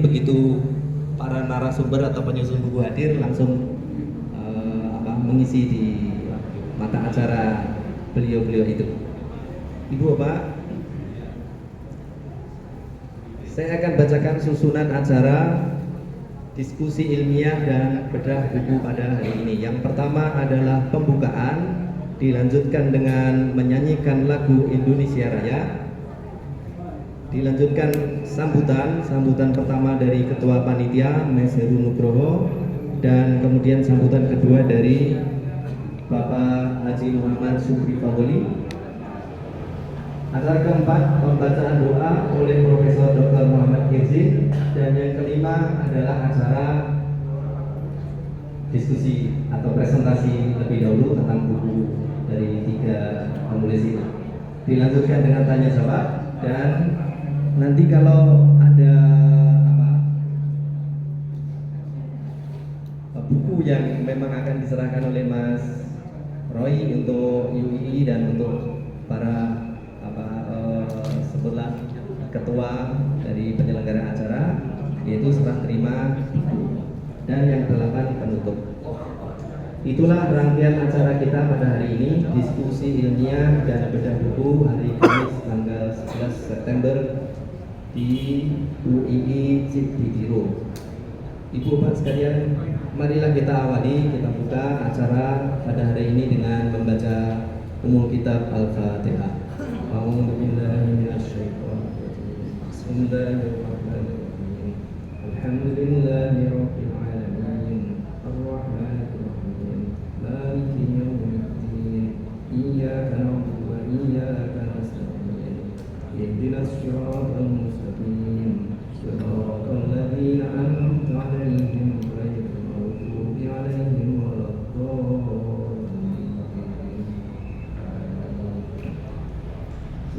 Begitu para narasumber atau penyusun buku hadir, langsung mengisi di mata acara beliau-beliau itu. Ibu Bapak, saya akan bacakan susunan acara diskusi ilmiah dan bedah buku pada hari ini. Yang pertama adalah pembukaan, dilanjutkan dengan menyanyikan lagu Indonesia Raya, dilanjutkan sambutan pertama dari Ketua Panitia Mas Heru Nugroho, dan kemudian sambutan kedua dari Bapak Haji Muhammad Subri Fawoli. Acara keempat, pembacaan doa oleh Profesor Dr. Muhammad Gizi, dan yang kelima adalah acara diskusi atau presentasi lebih dahulu tentang buku dari tiga penulis ini. Dilanjutkan dengan tanya jawab, dan nanti kalau ada buku yang memang akan diserahkan oleh Mas Roy untuk UII dan untuk para sebutlah ketua dari penyelenggara acara, yaitu serah terima dan yang ke-8 penutup. Itulah rangkaian acara kita pada hari ini, diskusi ilmiah dan bedah buku hari Kamis tanggal 11 September di UII Cibdijiro. Ibu Bapak sekalian, marilah kita awali, kita buka acara pada hari ini dengan membaca umul kitab Al-Fatihah. Bismillahirrahmanirrahim. Alhamdulillahirabbil alamin. Arrahmanirrahim. Maliki yaumiddin. Iyyaka na'budu wa iyyaka nasta'in. Ihdinas siratal mustaqim. Siratal ladzina an'amta 'alaihim ghairil maghdubi 'alaihim waladdallin.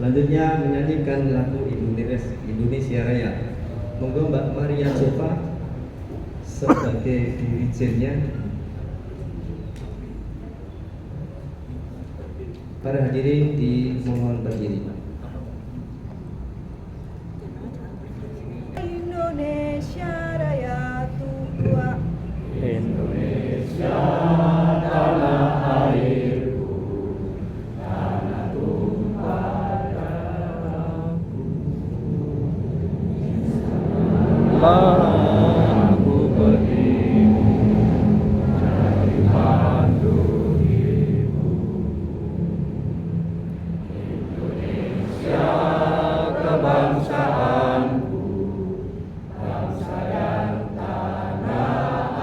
Selanjutnya menyanyikan lagu Indonesia Raya. Monggo Mbak Maria Jova sebagai dirijennya. Para hadirin dimohon berdiri. Indonesia Raya tua, Indonesia tanah airku, tanah tumpah darahku. Aku beribu jadi mandu ibu. Indonesia kebangsaanku, bangsa dan tanah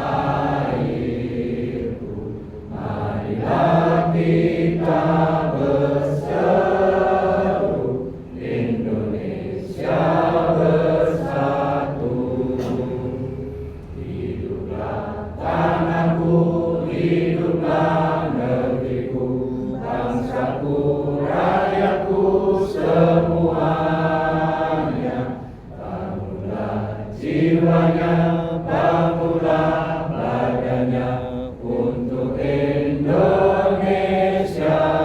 airku. Marilah kita berseru, Indonesia bersatu. Hiduplah tanahku, hiduplah negeriku, bangsaku, rakyatku semuanya. Bangunlah jiwanya, bangunlah badannya untuk Indonesia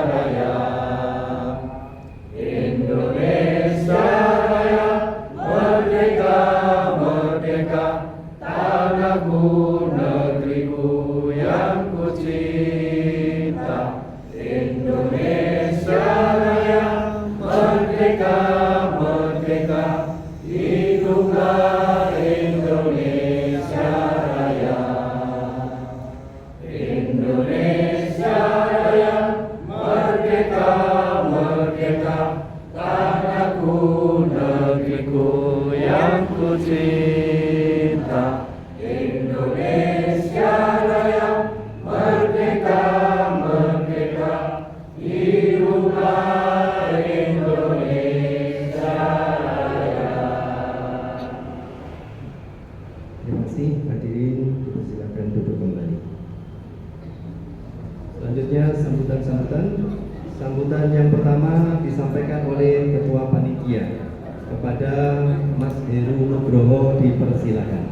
Raya. Indonesia Raya, merdeka, merdeka, tanahku, negeriku yang ku cinta. Indonesia Raya, merdeka, merdeka, hiduplah Indonesia Raya. Indonesia Raya, merdeka, merdeka, tanahku, negeriku yang ku cinta. Indonesia Raya, merdeka, merdeka, hiduplah Indonesia Raya. Terima kasih hadirin, silakan duduk kembali. Selanjutnya sambutan yang pertama disampaikan oleh Ketua Panitia. Kepada Mas Heru Nugroho dipersilakan.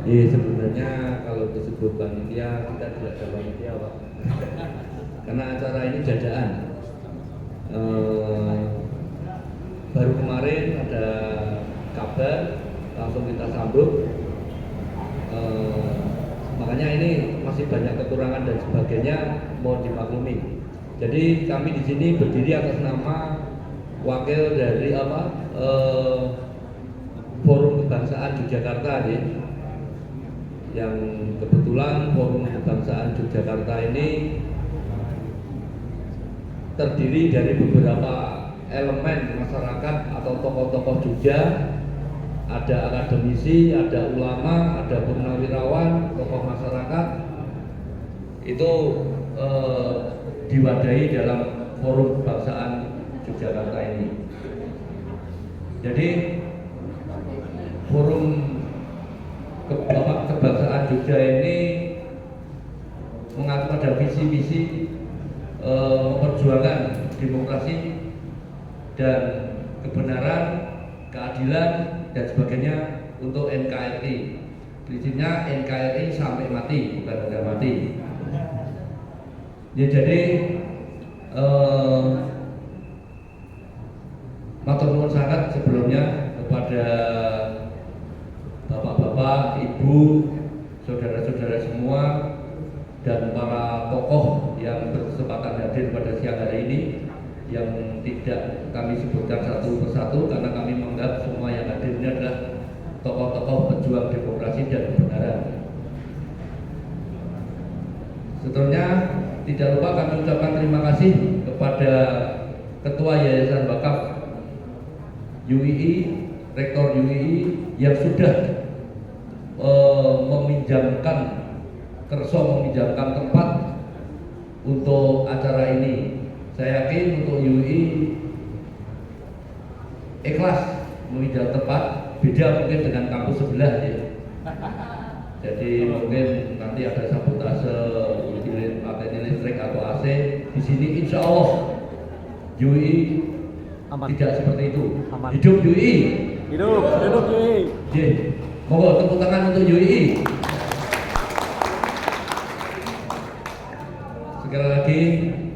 Sebenarnya kalau disebut panitia kita tidak ada panitia Pak. Karena acara ini dadaan. Baru kemarin ada kabar langsung kita sambut. Makanya ini masih banyak kekurangan dan sebagainya, mohon dimaklumi. Jadi kami di sini berdiri atas nama wakil dari Forum Kebangsaan Yogyakarta nih. Yang kebetulan Forum Kebangsaan Yogyakarta ini terdiri dari beberapa elemen masyarakat atau tokoh-tokoh Jogja, ada akademisi, ada ulama, ada purnawirawan, tokoh masyarakat, itu diwadahi dalam Forum Kebangsaan Yogyakarta ini. Jadi Forum Kebangsaan Jogja ini mengacu pada visi-misi memperjuangkan demokrasi dan kebenaran, keadilan dan sebagainya untuk NKRI. Prinsipnya NKRI sampai mati, bukan harga mati. Ya, jadi matur nuwun sangat sebelumnya kepada bapak-bapak, ibu, saudara-saudara semua dan para tokoh yang berkesempatan hadir pada siang hari ini, yang tidak kami sebutkan satu persatu karena kami menganggap semua yang hadir ini adalah tokoh-tokoh pejuang demokrasi dan kebenaran. Setelahnya tidak lupa kami ucapkan terima kasih kepada Ketua Yayasan Wakaf UII, Rektor UII yang sudah meminjamkan tempat untuk acara ini. Saya yakin untuk UII ikhlas meminjam tempat, beda mungkin dengan kampus sebelah ya. Jadi mungkin nanti ada sabotase pakai listrik atau AC. Di sini insya Allah UII tidak seperti itu. Hidup UII. Hidup UII. Monggo tepuk tangan untuk UII. Sekali lagi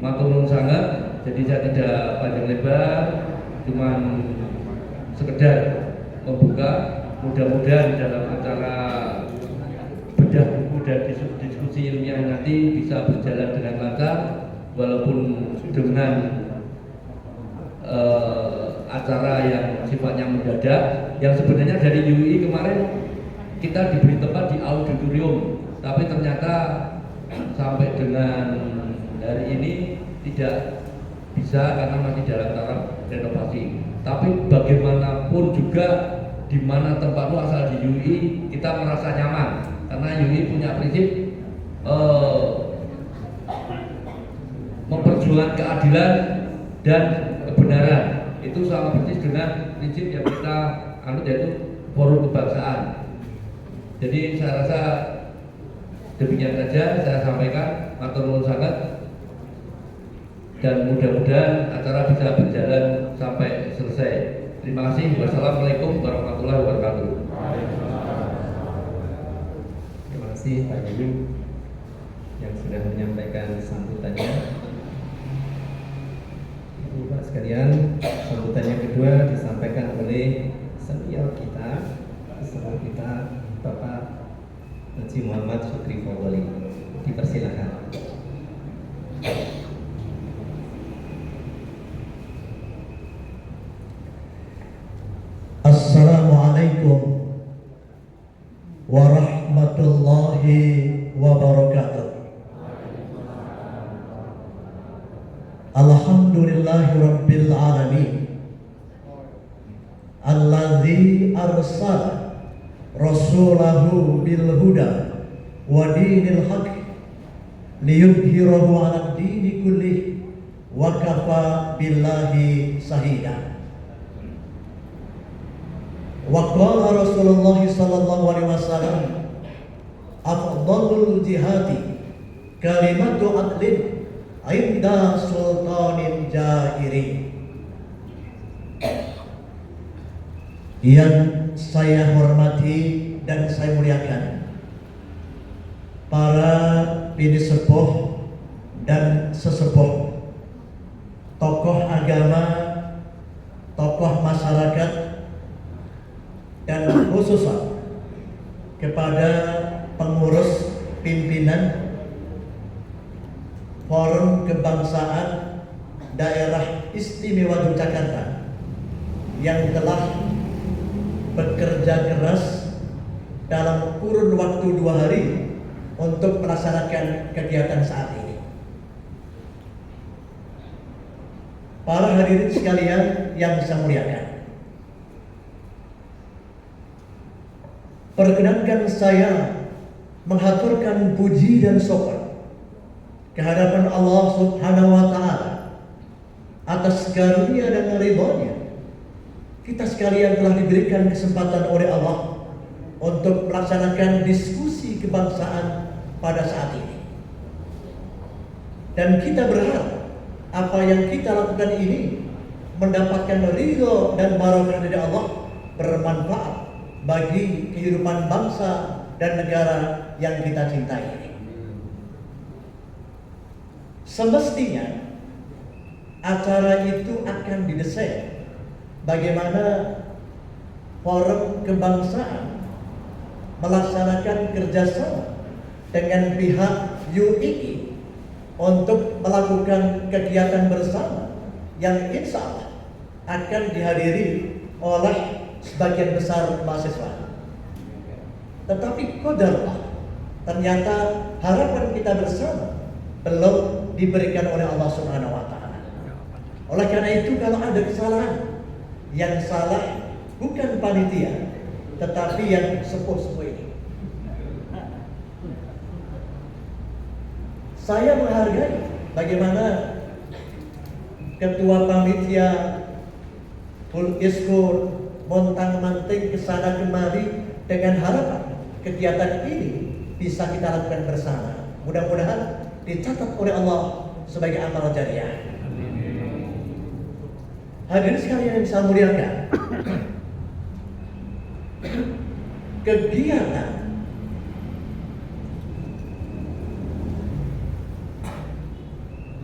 matur nuwun sangat. Jadi saya tidak panjang lebar, cuman sekedar membuka. Mudah-mudahan dalam acara bedah buku dan diskusi ilmiah nanti bisa berjalan dengan lancar, walaupun dengan acara yang sifatnya mendadak. Yang sebenarnya dari UII kemarin kita diberi tempat di auditorium, tapi ternyata sampai dengan hari ini tidak bisa karena masih dalam tahap renovasi. Tapi bagaimanapun juga di mana tempat lu asal di UII kita merasa nyaman karena UII punya prinsip memperjuangkan keadilan dan kebenaran. Itu sama persis dengan prinsip yang kita anut, yaitu Forum Kebangsaan. Jadi saya rasa demikian saja saya sampaikan. Matur nuwun sangat dan mudah-mudahan acara bisa berjalan sampai selesai. Terima kasih. Wassalamualaikum warahmatullahi wabarakatuh. Terima kasih Pak Guru yang sudah menyampaikan sambutannya. Ibu Bapak sekalian, sambutan yang kedua disampaikan oleh senior kita Bapak Haji Muhammad Syukri Fawali. Dipersilakan. Assalamualaikum warahmatullahi wabarakatuh. Alhamdulillahi rabbil alamin, alladzi arsala rasulahu bil huda wa dinil haqq liyudhhirahu 'ala ad-dini kullih wa kafa billahi shahida. Wa qala Rasulullah sallallahu alaihi wasallam, afdhalul jihadi kalimatu adlin 'inda sultanin jairin. Yang saya hormati dan saya muliakan para bini sepuh dan sesepuh, tokoh agama, tokoh masyarakat, dan khususnya kepada pengurus pimpinan Forum Kebangsaan Daerah Istimewa Yogyakarta yang telah bekerja keras dalam kurun waktu 2 hari untuk melaksanakan kegiatan saat ini. Para hadirin sekalian yang saya muliakan, perkenankan saya menghaturkan puji dan syukur kehadapan Allah Subhanahu wa Ta'ala atas karunia dan ridhonya. Kita sekalian telah diberikan kesempatan oleh Allah untuk melaksanakan diskusi kebangsaan pada saat ini. Dan kita berharap apa yang kita lakukan ini mendapatkan ridho dan barokah dari Allah, bermanfaat bagi kehidupan bangsa dan negara yang kita cintai ini. Semestinya acara itu akan didesain bagaimana Forum Kebangsaan melaksanakan kerjasama dengan pihak UII untuk melakukan kegiatan bersama yang insya Allah akan dihadiri oleh sebagian besar mahasiswa. Tetapi qadarullah, ternyata harapan kita bersama belum diberikan oleh Allah Subhanahu wa Ta'ala. Oleh karena itu, kalau ada kesalahan, yang salah bukan panitia, tetapi yang sepuh-sepuh ini. Saya menghargai bagaimana ketua panitia Iskur montang-manting kesana kemari dengan harapan kegiatan ini bisa kita lakukan bersama. Mudah-mudahan dicatat oleh Allah sebagai amal jariah. Hadirin sekalian yang saya muliakan, kegiatan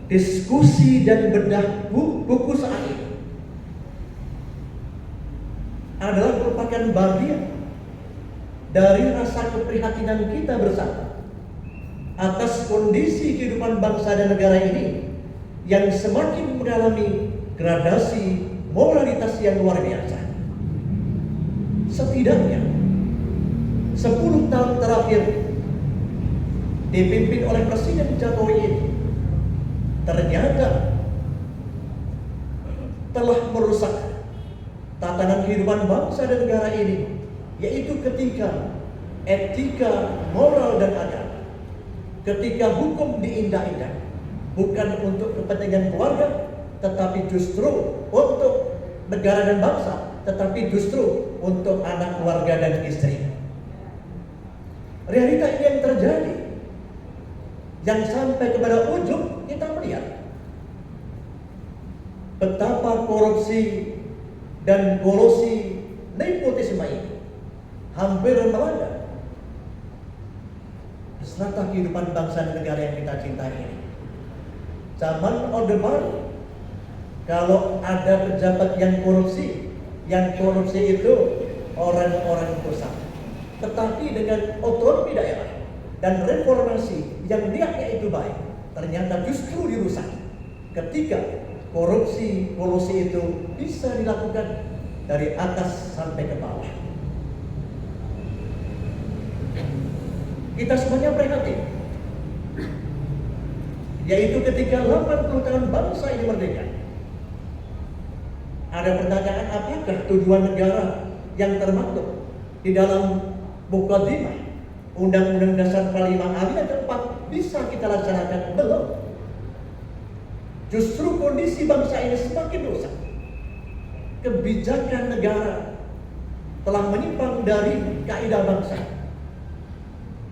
diskusi dan bedah buku saat ini adalah merupakan bagian dari rasa keprihatinan kita bersama atas kondisi kehidupan bangsa dan negara ini yang semakin mengalami gradasi moralitas yang luar biasa. Setidaknya 10 tahun terakhir dipimpin oleh Presiden Jokowi ini ternyata telah merusak tatanan kehidupan bangsa dan negara ini, yaitu ketika etika, moral dan agama, ketika hukum diindah-indah bukan untuk kepentingan keluarga, tetapi justru untuk negara dan bangsa, tetapi justru untuk anak, keluarga dan istri. Realita ini yang terjadi, yang sampai kepada ujung kita melihat betapa korupsi dan kolusi nepotisme ini hampir melanda serata kehidupan bangsa dan negara yang kita cintai ini. Zaman Orde Baru, kalau ada pejabat yang korupsi itu orang-orang besar. Tetapi dengan otonomi daerah dan reformasi yang niatnya itu baik, ternyata justru dirusak ketika korupsi kolusi itu bisa dilakukan dari atas sampai ke bawah. Kita semuanya prihatin, yaitu ketika 80 tahun bangsa ini merdeka, ada pertanyaan apakah tujuan negara yang termaktub di dalam Muqaddimah Undang-Undang Dasar 45 alinea keempat bisa kita laksanakan? Belum. Justru kondisi bangsa ini semakin rusak. Kebijakan negara telah menyimpang dari kaidah bangsa.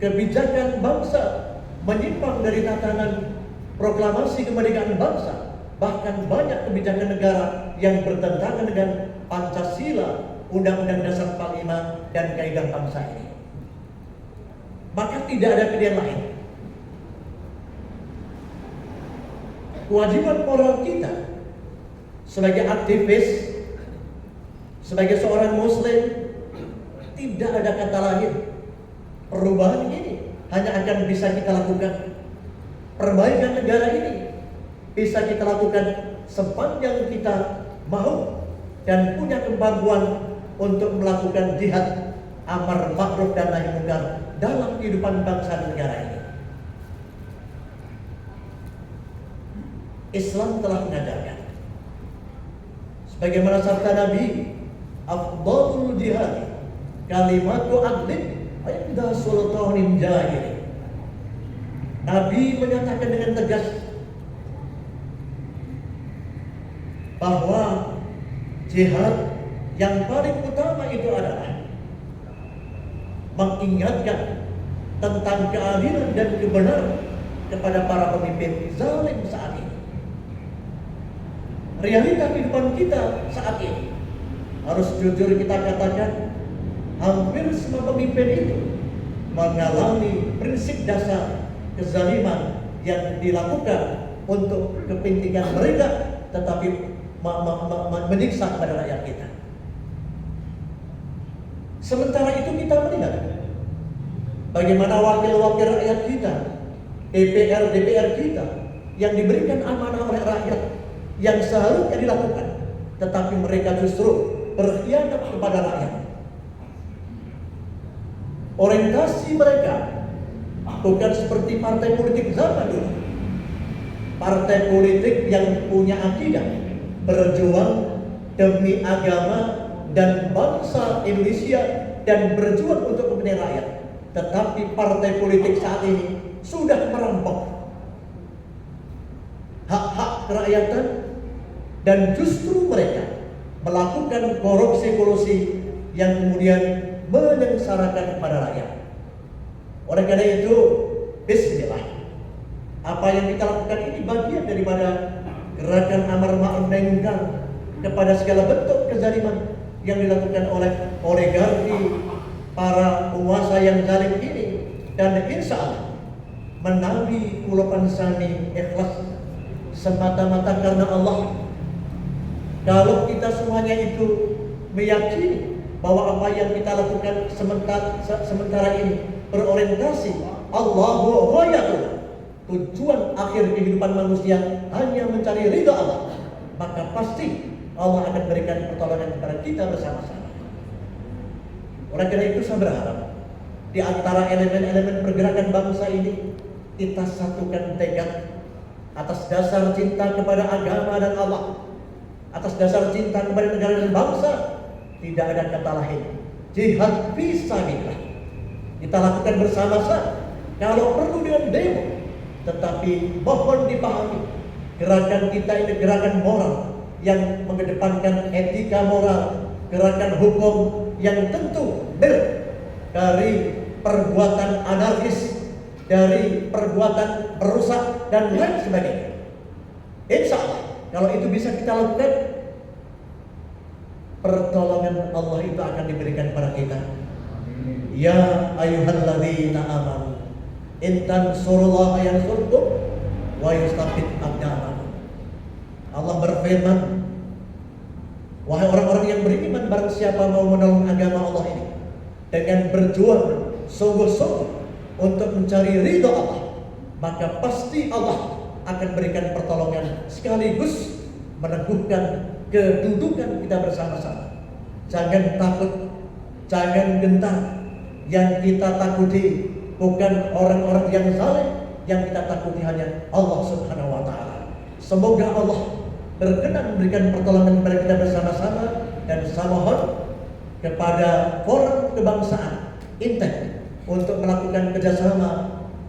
Kebijakan bangsa menyimpang dari tatanan proklamasi kemerdekaan bangsa. Bahkan banyak kebijakan negara yang bertentangan dengan Pancasila, Undang-Undang Dasar 45 dan kaidah bangsa ini. maka tidak ada pilihan lain. Kewajiban moral kita sebagai aktivis, sebagai seorang muslim, tidak ada kata lain. Perubahan ini hanya akan bisa kita lakukan, perbaikan negara ini bisa kita lakukan sepanjang kita mau dan punya kemampuan untuk melakukan jihad amar ma'ruf dan nahi munkar dalam kehidupan bangsa dan negara ini. Islam telah mengajarkan, sebagaimana sabda Nabi, afdhalul jihad kalimatu adlin inda sultanin jahil. Nabi menyatakan dengan tegas bahwa jihad yang paling utama itu adalah mengingatkan tentang keadilan dan kebenaran kepada para pemimpin zalim saat ini. Realita kehidupan kita saat ini, harus jujur kita katakan, hampir semua pemimpin itu mengalami prinsip dasar kezaliman yang dilakukan untuk kepentingan mereka, tetapi menyiksa kepada rakyat kita. Sementara itu kita melihat bagaimana wakil-wakil rakyat kita, DPR kita yang diberikan amanah oleh rakyat yang seharusnya dilakukan, tetapi mereka justru berkhianat kepada rakyat. Orientasi mereka bukan seperti partai politik zaman dulu. Partai politik yang punya akidah berjuang demi agama dan bangsa Indonesia dan berjuang untuk kepentingan rakyat. Tetapi partai politik saat ini sudah merampok hak-hak kerakyatan dan justru mereka melakukan korupsi-kolusi yang kemudian menyengsarakan kepada rakyat. Oleh karena itu, bismillah, apa yang kita lakukan ini bagian daripada gerakan amar ma'ruf nahi munkar kepada segala bentuk kezaliman yang dilakukan oleh oligarki, para penguasa yang zalim ini. Dan insya Allah menawi kula pansani ikhlas semata-mata karena Allah. Kalau kita semuanya itu meyakini bahwa apa yang kita lakukan sementara ini berorientasi Allahu ghayatun, tujuan akhir kehidupan manusia hanya mencari ridha Allah, maka pasti Allah akan berikan pertolongan kepada kita bersama-sama. Oleh karena itu saya berharap di antara elemen-elemen pergerakan bangsa ini kita satukan tekad atas dasar cinta kepada agama dan Allah, atas dasar cinta kepada negara dan bangsa. Tidak ada kata lain, jihad fisabilillah kita lakukan bersama-sama, kalau perlu dengan demo, tetapi mohon dipahami gerakan kita ini gerakan moral yang mengedepankan etika moral, gerakan hukum yang tentu dari perbuatan anarkis, dari perbuatan merusak dan lain sebagainya. Insya Allah kalau itu bisa kita lakukan, pertolongan Allah itu akan diberikan kepada kita. Ya ayyuhalladzina amanu in tansurullaha yansurkum wa yustabit aqdamakum. Allah berfirman, wahai orang-orang yang beriman, barang siapa mau menolong agama Allah ini dengan berjuang sungguh-sungguh untuk mencari ridha Allah, maka pasti Allah akan berikan pertolongan sekaligus meneguhkan kedudukan kita bersama-sama. Jangan takut, jangan gentar. Yang kita takuti bukan orang-orang yang zalim, yang kita takuti hanya Allah Subhanahu wa taala. Semoga Allah berkenan memberikan pertolongan kepada kita bersama-sama, dan saya mohon kepada forum kebangsaan Intek untuk melakukan kerjasama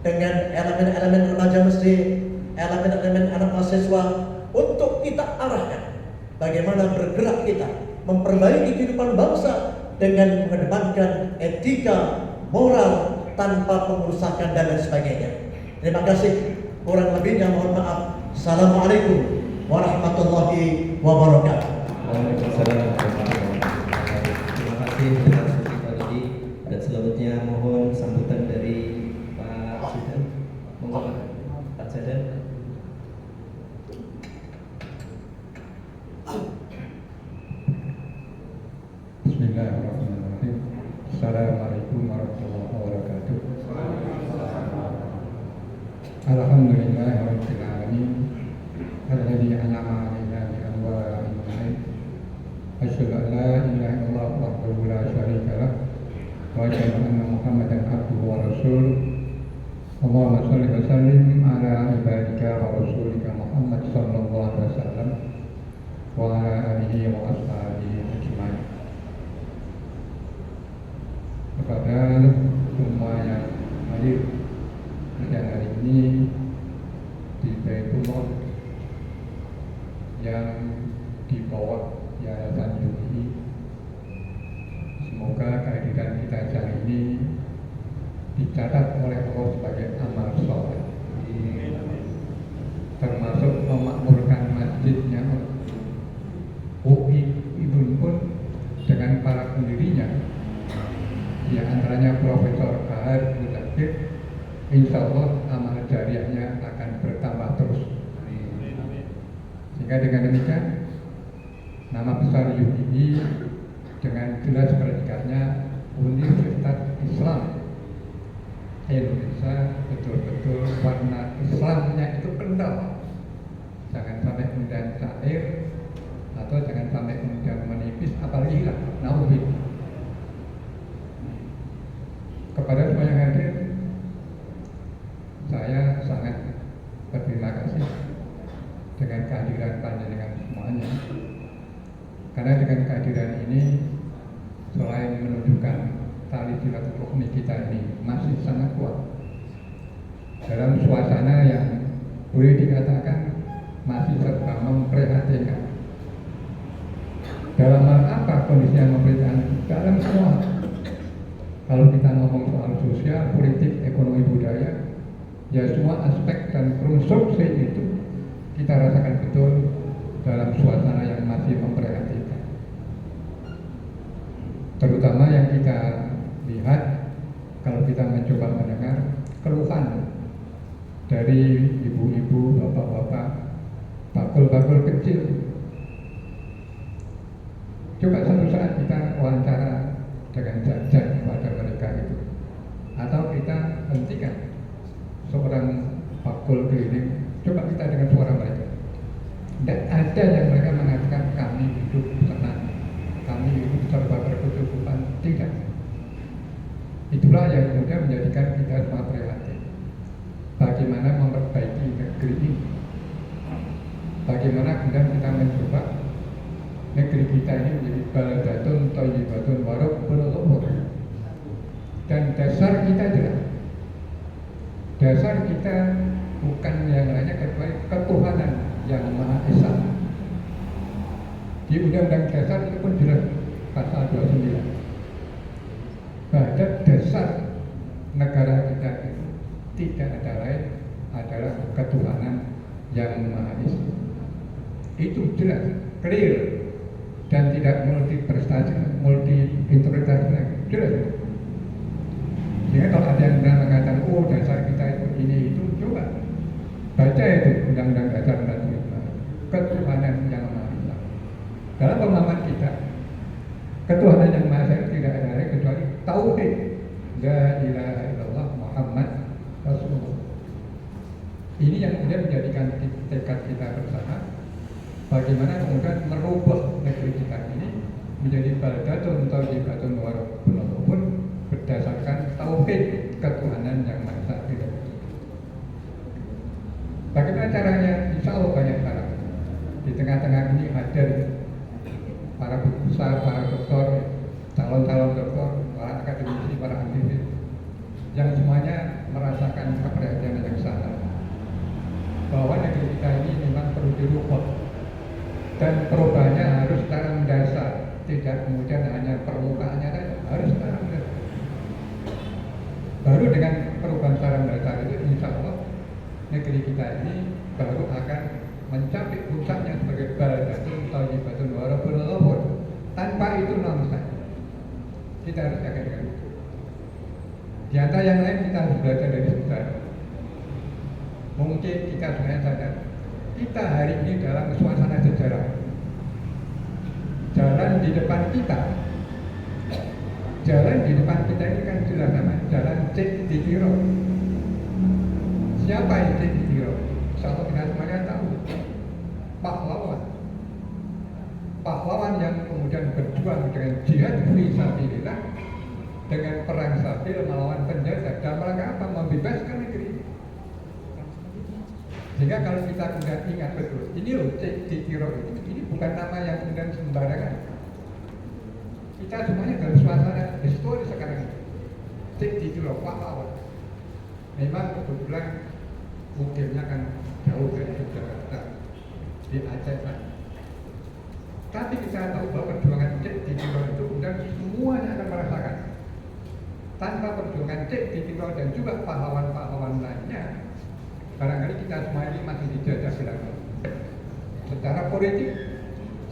dengan elemen-elemen remaja masjid, elemen-elemen anak mahasiswa, untuk kita arahkan bagaimana bergerak kita memperbaiki kehidupan bangsa dengan mengedepankan etika, moral, tanpa pengerusakan dan lain sebagainya. Terima kasih. Kurang lebihnya mohon maaf. Assalamualaikum warahmatullahi wabarakatuh. Waalaikumsalam warahmatullahi wabarakatuh. Terima kasih atas diskusi pagi, dan selanjutnya mohon sambutan dari Alhamdulillahirabbil alamin. Alladzi an'ama 'alaina bi anwa'il ni'am. Asyhadu an la ilaha illallah wahdahu la syarika lah wa asyhadu anna Muhammadan abduhu wa rasuluh. Allahumma shalli wa sallim ala ibadika wa rasulika Muhammad sallallahu alaihi wasallam wa ala alihi wa ashabihi ajmain. Kepada semua yang hadir pada hari ini di Baitullah yang di bawah Yayasan YUI, semoga kehadiran kita hari ini dicatat oleh Allah sebagai amal soleh, termasuk memakmurkan masjidnya. UI itu pun dengan para pendirinya, di antaranya Profesor Bahar Muzakir, insya Allah amal jariahnya akan bertambah terus. Sehingga dengan demikian nama besar UII dengan jelas predikatnya Universitas Islam Indonesia, betul-betul warna Islamnya itu kental. Jangan sampai kemudian cair atau jangan sampai kemudian menipis, apalagi hilang. Nauzubillah. Kepada semua yang hadir, saya sangat berterima kasih dengan kehadiran panjenengan semuanya. Karena dengan kehadiran ini, selain menunjukkan tali silaturahmi kita ini masih sangat kuat dalam suasana yang boleh dikatakan masih serba memprihatinkan. Dalam hal apa kondisi yang memprihatinkan? Dalam semua. Kalau kita ngomong soal sosial, politik, ekonomi, budaya, ya semua aspek dan konstruksi itu kita rasakan betul dalam suasana yang masih memprihatinkan. Terutama yang kita lihat kalau kita mencoba mendengar keluhan dari ibu-ibu, bapak-bapak, bakul-bakul kecil. Coba satu saat kita wawancara dengan jajak kepada mereka itu, atau kita hentikan seorang bakul keliling, coba kita dengan suara mereka. Dan ada yang mereka mengatakan kami hidup tenang, kami hidup serba berkecukupan. Tidak. Itulah yang kemudian menjadikan kita semua prihatin. Bagaimana memperbaiki negeri ini? Bagaimana kemudian kita mencoba negeri kita ini menjadi baldatun thayyibatun wa rabbun ghafur. Dan dasar kita jelas. Dasar kita bukan yang lainnya kecuali ketuhanan yang Maha Esa. Di Undang-Undang Dasar itu pun jelas pasal 29. Bahwa dasar negara kita itu tidak ada lain adalah ketuhanan yang Maha Esa. Itu jelas, clear, dan tidak multi interpretasi lagi. Jelas. Sehingga kalau ada yang mengatakan, oh dasar kita itu ini itu, coba baca itu Undang-Undang Dasar 45, ketuhanan yang Maha Esa. Dalam pemahaman kita, ketuhanan yang Maha Esa tidak ada lain kecuali tauhid, la ilaha illallah Muhammad Rasulullah. Ini yang kemudian menjadikan tekad kita bersama, bagaimana kemudian merubah negeri kita ini menjadi baldatun thayyibatun wa rabbun ghafur berdasarkan tauhid ketuhanan yang Maha Esa. Bagaimana caranya? Insya Allah banyak cara. Di tengah-tengah ini hadir para guru besar, para doktor, calon-calon doktor, para akademisi, para aktivis yang semuanya merasakan keprihatinan yang sama bahwa negeri kita ini memang perlu dirubah dan perubahannya harus secara mendasar, tidak kemudian hanya permukaannya saja, harus secara mendasar. Baru dengan perubahan secara mendasar itu insya Allah negeri kita ini baru akan mencapai pusatnya sebagai baldatun thayyibatun wa rabbun ghafur. Tanpa itu nonsen. Kita harus jaga dengan itu. Di antara yang lain kita harus belajar dari sejarah. Mungkin kita sebenarnya sadar kita hari ini dalam suasana sejarah. Jalan di depan kita ini kan jelas namanya jalan Cik Ditiro. Siapa yang Cek Ditiro? Insya Allah kita semuanya tahu. Pahlawan. Pahlawan yang kemudian berjuang dengan jihad fisabilillah, dengan perang sabil melawan penjajah, dalam rangka apa? Membebaskan negeri ini. Sehingga kalau kita kemudian ingat betul, ini loh Cek Ditiro ini bukan nama yang kemudian sembarangan. Kita semuanya dalam suasana histori sekarang ini. Cek Ditiro, pahlawan. Memang kebetulan mungkinnya kan jauh dari Jakarta, di Aceh kan. Tapi kita tahu bahwa perjuangan Cek Ditiro itu kemudian semuanya akan merasakan. Tanpa perjuangan Cek Ditiro dan juga pahlawan-pahlawan lainnya, barangkali kita semua ini masih dijajah belakang. Secara politik,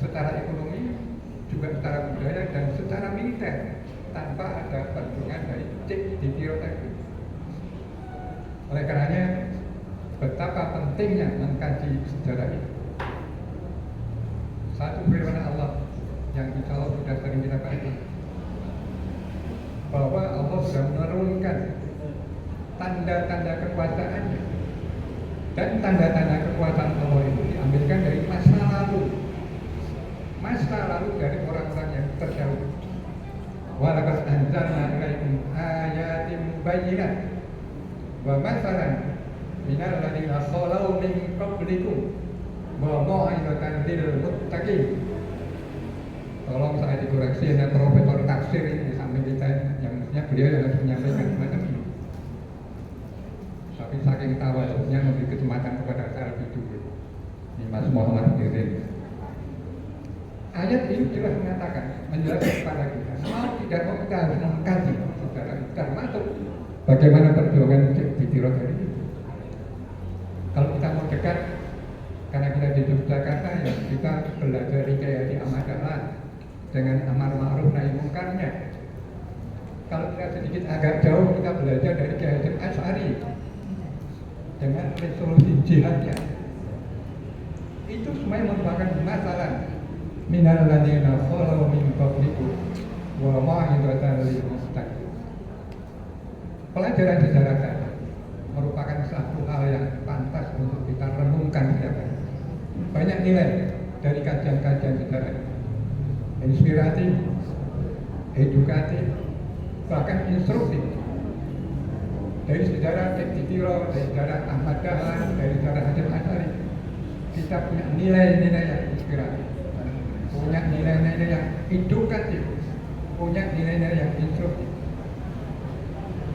secara ekonomi, juga secara budaya dan secara militer, tanpa ada perjuangan dari Cek Ditiro tadi. Oleh karenanya, betapa pentingnya mengkaji sejarah ini. Satu firman Allah yang insya Allah sudah sering kita baca, bahwa Allah sudah menurunkan tanda-tanda kekuasaannya, dan tanda-tanda kekuasaan Allah itu diambilkan dari masa lalu dari orang-orang yang terdahulu. Walaqad anzalna ilaikum ayatin bayyinat wa mathalan minal ladzina khalau min qablikum wa mau'izatan lil muttaqin. Tolong saya dikoreksi oleh Profesor Tafsir ini di samping kita, yang mestinya beliau yang harus menyampaikan semacam ini. Tapi saking tawaduknya memberi kesempatan kepada saya lebih dulu. Ini Mas Muhammad Dirin. Ayat ini jelas mengatakan, menjelaskan kepada kita, mau tidak mau kita harus mengkaji sejarah, termasuk bagaimana perjuangan Cek Ditiro tadi itu. Kalau kita mau dekat, karena kita di Yogyakarta, ya kita belajar Kiai Haji Ahmad Dahlan dengan amar ma'ruf nahi mungkarnya. Kalau kita sedikit agak jauh, kita belajar dari Kiai Haji Asy'ari dengan resolusi jihadnya. Itu semuanya merupakan masalah minal ladzina khalau min qablikum wa mau'izatan lil muttaqin. Pelajaran sejarah tadi merupakan satu hal yang pantas untuk kita renungkan setiap hari. Banyak nilai dari kajian-kajian sejarah ini, inspiratif, edukatif, bahkan instruktif. Dari sejarah Cek Ditiro, dari sejarah Ahmad Dahlan, dari sejarah Hasyim Asy'ari, kita punya nilai-nilai yang inspiratif, punya nilai-nilai yang edukatif, punya nilai-nilai yang instruktif.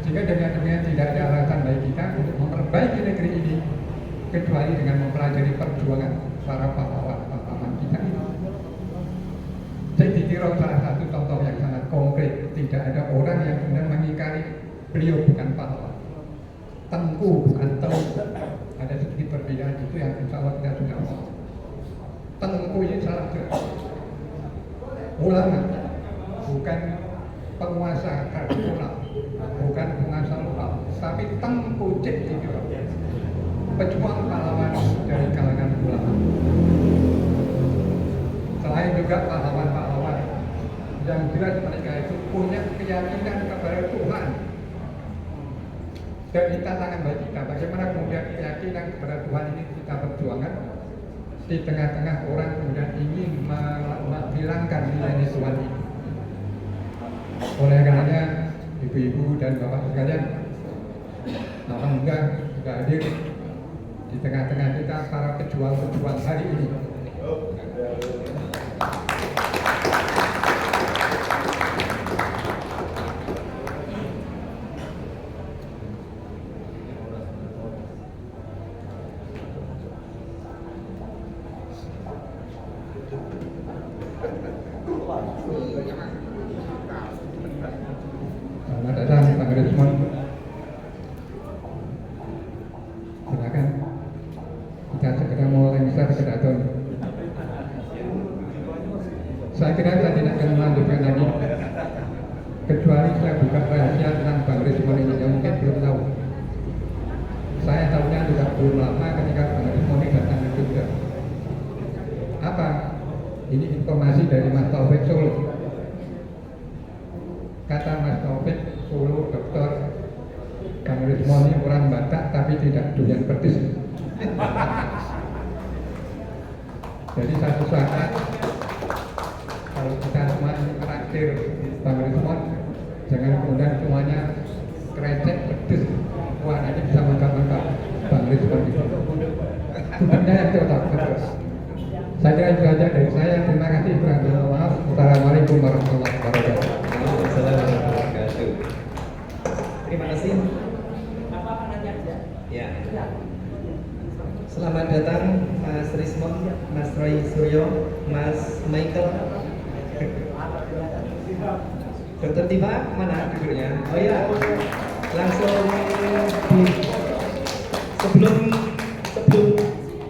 Sehingga dengan demikian tidak ada alasan bagi kita untuk memperbaiki negeri ini kecuali dengan mempelajari perjuangan para pahlawan kita ini. Cek Ditiro salah satu contoh yang sangat konkret. Tidak ada orang yang kemudian mengingkari beliau bukan pahlawan. Tengku bukan Tengku. Ada sedikit perbedaan itu yang insya Allah kita sudah mau. Tengku ini salah satu ulama, bukan penguasa tradisional, bukan penguasa lokal, tapi Tengku Cek Ditiro, pejuang pahlawan dari kalangan ulama. Selain juga pahlawan-pahlawan yang jelas mereka itu punya keyakinan kepada Tuhan. Dan ini tantangan bagi kita, bagaimana kemudian keyakinan kepada Tuhan ini kita perjuangkan di tengah-tengah orang kemudian ingin menghilangkan nilai Tuhan ini. Oleh karenanya, ibu-ibu dan bapak sekalian, alhamdulillah sudah hadir di tengah-tengah kita para pejuang-pejuang hari ini. Selamat datang Pak Rismon. Silakan kita segera mau lengser ke datum. Saya kira saya tidak akan melanjutkan lagi, kecuali saya buka rahasia tentang Bang Rismon ini yang mungkin belum tahu. Saya tahunya juga belum lama ketika Bang Rismon ini datang ke Jogja. Apa? Ini informasi dari Mas Taufik Solo. Kata Mas Taufik Solo, Dokter Bang Rismon ini orang Batak tapi tidak doyan Jadi satu saat kalau kita semua terakhir Bang Rizwan, jangan kemudian semuanya krecek pedes. Wah, nanti bisa mengangkat Bang Rizwan itu. Benar yang tetap terus. Saya kira itu saja dari saya. Terima kasih. Maaf. Assalamualaikum warahmatullahi wabarakatuh. Waalaikumsalam warahmatullahi wabarakatuh. Terima kasih. Ya. Selamat datang Mas Rismon, Mas Roy Suryo, Mas Michael. Dokter Tifa mana duduknya? Oh ya, langsung sebelum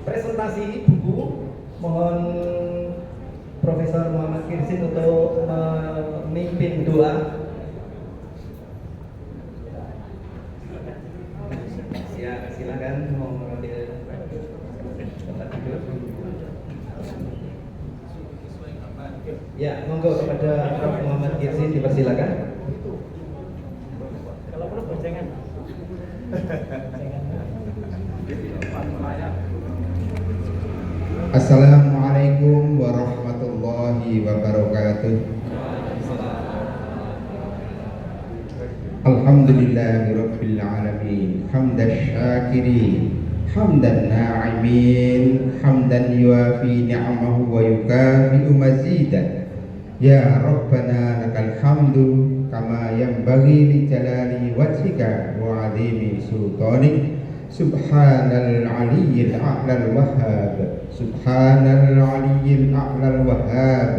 presentasi buku, mohon Profesor Muhammad Kirsin untuk memimpin doa. Ya, silakan mau mengambil tempat duduk. Ya, monggo kepada Prof. Muhammad Kirsin dipersilakan. Kalau perlu boncengan. Assalamualaikum warahmatullahi wabarakatuh. Alhamdulillahirabbil alamin. Hamdash syakirin, hamdan na'imin, hamdan yuafi ni'amahu wa yukafi'u mazidan. Ya Rabbana lakal hamdu kama yanbaghi li jalali wajhika wa 'azimi sultanik. Subhanal aliyyil a'lal wahhab, Subhanal aliyyil a'lal wahhab,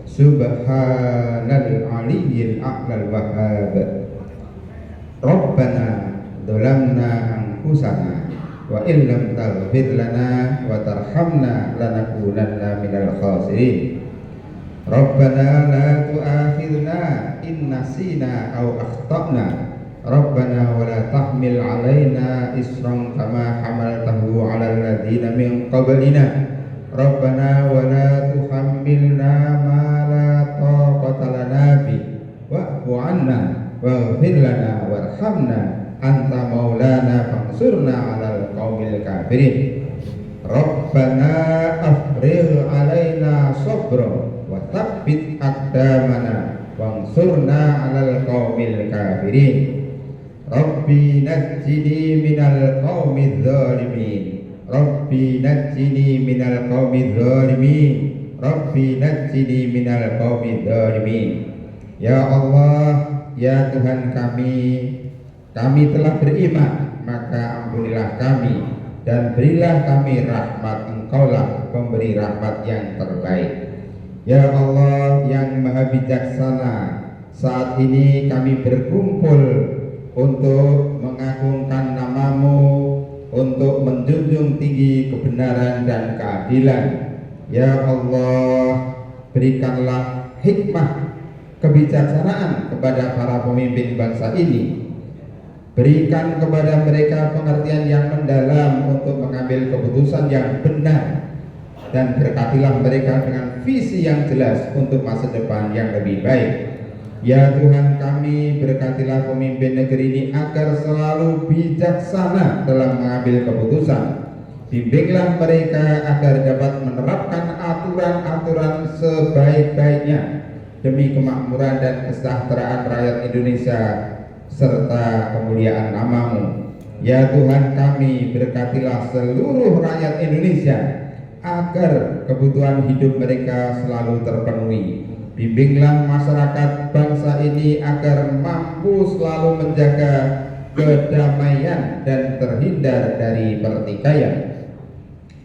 Subhanal aliyyil a'lal wahhab. Rabbana dhalamna anfusana wa illam taghfir lana wa tarhamna lanakunanna minal khasirin. Rabbana la tu'akhidna in nasina aw akhtana. Rabbana wa la tahmil alaina isran kama hamaltahu ala alladhina min qablina. Rabbana wa la tuhammilna ma la taqata lana bi wa'fu 'anna waghfir lana warhamna anta maulana fansurna 'alal qaumil kafirin. Rabbana afrigh 'alaina sabran wa tsabbit aqdamana wansurna 'alal qaumil kafirin. Rabbi najjini minal qaumidz zalimin, Rabbi najjini minal qaumidz zalimin, Rabbi najjini minal qaumidz zalimin. Ya Allah, ya Tuhan kami telah beriman, maka ampunilah kami dan berilah kami rahmat. Engkaulah pemberi rahmat yang terbaik. Ya Allah yang maha bijaksana, saat ini kami berkumpul untuk mengagungkan namamu, untuk menjunjung tinggi kebenaran dan keadilan. Ya Allah, berikanlah hikmah kebijaksanaan kepada para pemimpin bangsa ini. Berikan kepada mereka pengertian yang mendalam untuk mengambil keputusan yang benar, dan berkatilah mereka dengan visi yang jelas untuk masa depan yang lebih baik. Ya Tuhan kami, berkatilah pemimpin negeri ini agar selalu bijaksana dalam mengambil keputusan. Bimbinglah mereka agar dapat menerapkan aturan-aturan sebaik-baiknya demi kemakmuran dan kesejahteraan rakyat Indonesia serta kemuliaan namamu. Ya Tuhan kami, berkatilah seluruh rakyat Indonesia agar kebutuhan hidup mereka selalu terpenuhi. Bimbinglah masyarakat bangsa ini agar mampu selalu menjaga kedamaian dan terhindar dari pertikaian.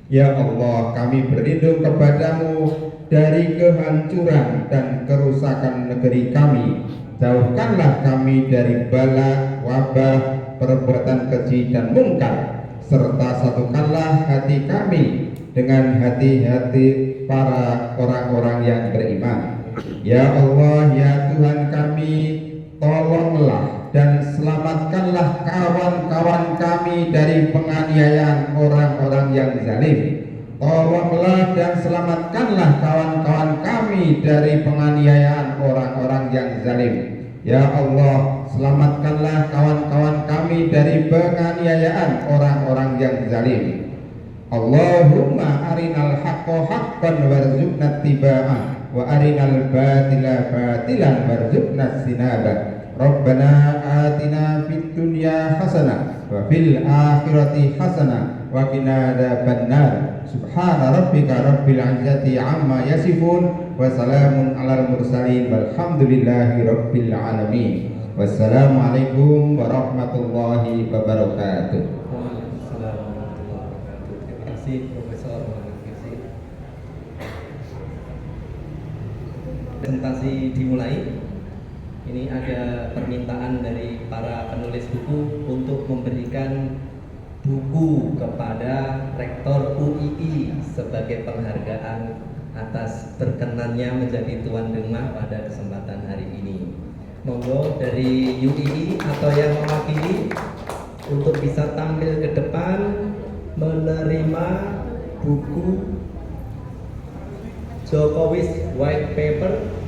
Ya Allah, kami berlindung kepadamu dari kehancuran dan kerusakan negeri kami. Jauhkanlah kami dari bala, wabah, perbuatan keji dan mungkar, serta satukanlah hati kami dengan hati-hati para orang-orang yang beriman. Ya Allah, ya Tuhan kami, tolonglah dan selamatkanlah kawan-kawan kami dari penganiayaan orang-orang yang zalim. Tolonglah dan selamatkanlah kawan-kawan kami dari penganiayaan orang-orang yang zalim. Ya Allah, selamatkanlah kawan-kawan kami dari penganiayaan orang-orang yang zalim. Allahumma arinal haqqo haqqan warzuqna ittiba'ah wa arinal batila batilan warzuqna ijtinabah. Rabbana atina fid dunya hasanah wa fil akhirati hasanah wa qina adzabannar. Subhana rabbika rabbil izzati amma yasifun wa salamun alal mursalin walhamdulillahi rabbil alamin. Wassalamualaikum warahmatullahi wabarakatuh. Terima kasih Profesor. Presentasi dimulai. Ini ada permintaan dari para penulis buku untuk memberikan buku kepada Rektor UII sebagai penghargaan atas berkenannya menjadi tuan rumah pada kesempatan hari ini. Monggo dari UII atau yang mewakili untuk bisa tampil ke depan menerima buku Jokowi's White Paper.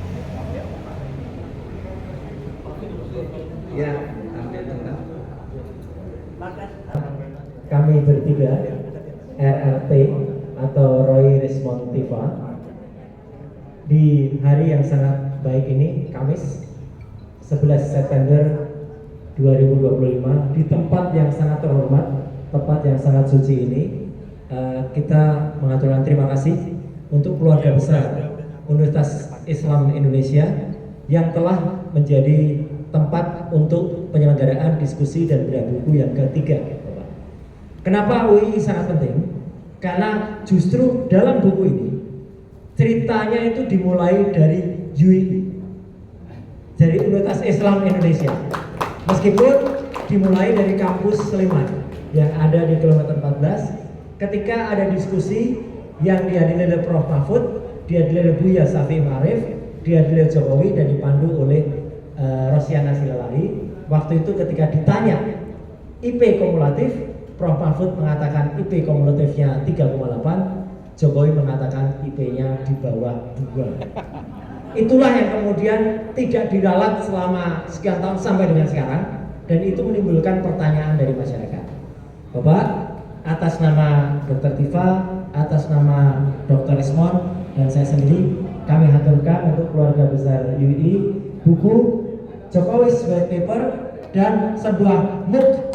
Ya, ambil tengah. Kami bertiga, RRT atau Roy Rismond Tifa, di hari yang sangat baik ini, Kamis 11 September 2025, di tempat yang sangat terhormat, tempat yang sangat suci ini, kita mengaturkan terima kasih untuk keluarga besar Universitas Islam Indonesia yang telah menjadi tempat untuk penyelenggaraan diskusi dan bedah buku yang ketiga. Kenapa UII sangat penting? Karena justru dalam buku ini ceritanya itu dimulai dari UII, dari Universitas Islam Indonesia. Meskipun dimulai dari kampus Sleman yang ada di kilometer 14, ketika ada diskusi yang dihadiri oleh Prof. Mahfud, dihadiri oleh Buya Syafi'i Ma'arif, dihadiri oleh Jokowi dan dipandu oleh Rosiana Silalahi. Waktu itu ketika ditanya IP kumulatif, Prof. Mahfud mengatakan IP kumulatifnya 3,8, Jokowi mengatakan IP-nya di bawah 2. Itulah yang kemudian tidak diralat selama sekian tahun sampai dengan sekarang, dan itu menimbulkan pertanyaan dari masyarakat. Bapak, atas nama Dr. Tifa, atas nama Dr. Rismond dan saya sendiri, kami haturkan untuk keluarga besar UII buku Jokowi's White Paper dan sebuah mug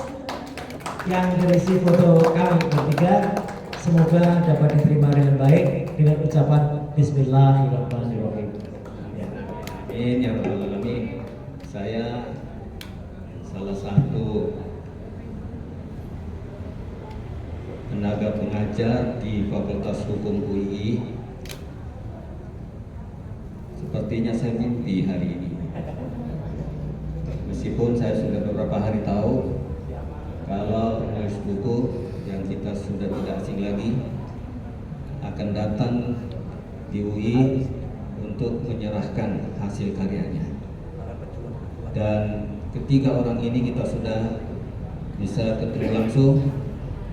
yang berisi foto kami bertiga. Semoga dapat diterima dengan baik dengan ucapan Bismillahirrahmanirrahim. Amin ya rabbal alamin. Saya salah satu tenaga pengajar di Fakultas Hukum UII. Sepertinya saya mimpi hari ini. Meskipun saya sudah beberapa hari tahu kalau penulis buku yang kita sudah tidak asing lagi akan datang di UI untuk menyerahkan hasil karyanya. Dan ketiga orang ini kita sudah bisa ketemu langsung.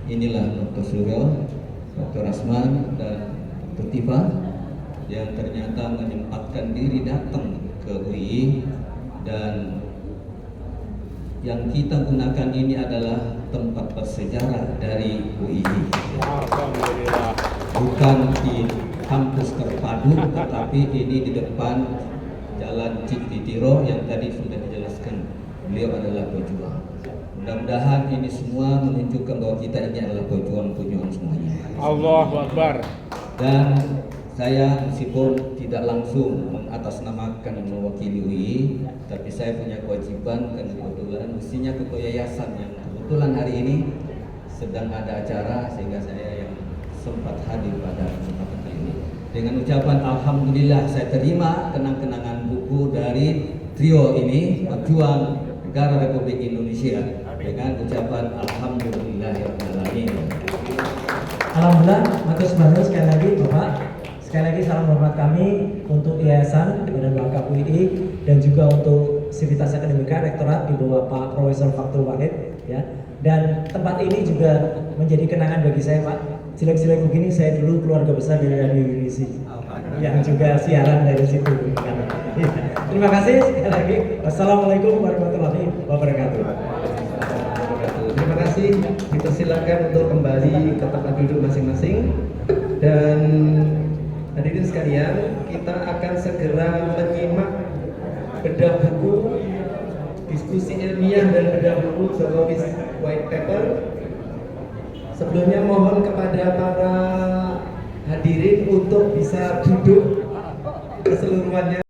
Inilah Dr. Suryo, Dr. Rasman, dan Dr. Tifa yang ternyata menyempatkan diri datang ke UI, dan yang kita gunakan ini adalah tempat bersejarah dari UI. Bukan di kampus terpadu, tetapi ini di depan Jalan Cikitiro yang tadi sudah dijelaskan. Beliau adalah pejuang. Mudah-mudahan ini semua menunjukkan bahwa kita ini adalah pejuang-pejuang semuanya. Allahu Akbar. Dan saya meskipun tidak langsung mengatasnamakan mewakili UI, tapi saya punya kewajiban dan kebetulan mestinya ketua yayasan yang kebetulan hari ini sedang ada acara sehingga saya yang sempat hadir pada kesempatan kali ini. Dengan ucapan alhamdulillah saya terima kenang-kenangan buku dari trio ini pejuang negara Republik Indonesia dengan ucapan alhamdulillahirobbilalamin. Alhamdulillah, matur sembahun sekali lagi Bapak. Sekali lagi salam hormat kami untuk Yayasan Badan Wakaf UII dan juga untuk Sivitas Akademika Rektorat di bawah Pak Profesor Faktur Wahid ya. Dan tempat ini juga menjadi kenangan bagi saya Pak. Jelek-jelek begini saya dulu keluarga besar dari Radio Unisi yang juga siaran dari situ. Terima kasih sekali lagi. Wassalamualaikum warahmatullahi wabarakatuh. Terima kasih. Dipersilakan untuk kembali ke tempat duduk masing-masing. Dan hadirin sekalian, kita akan segera menyimak bedah buku diskusi ilmiah dan bedah buku Jokowi's White Paper. Sebelumnya mohon kepada para hadirin untuk bisa duduk keseluruhannya.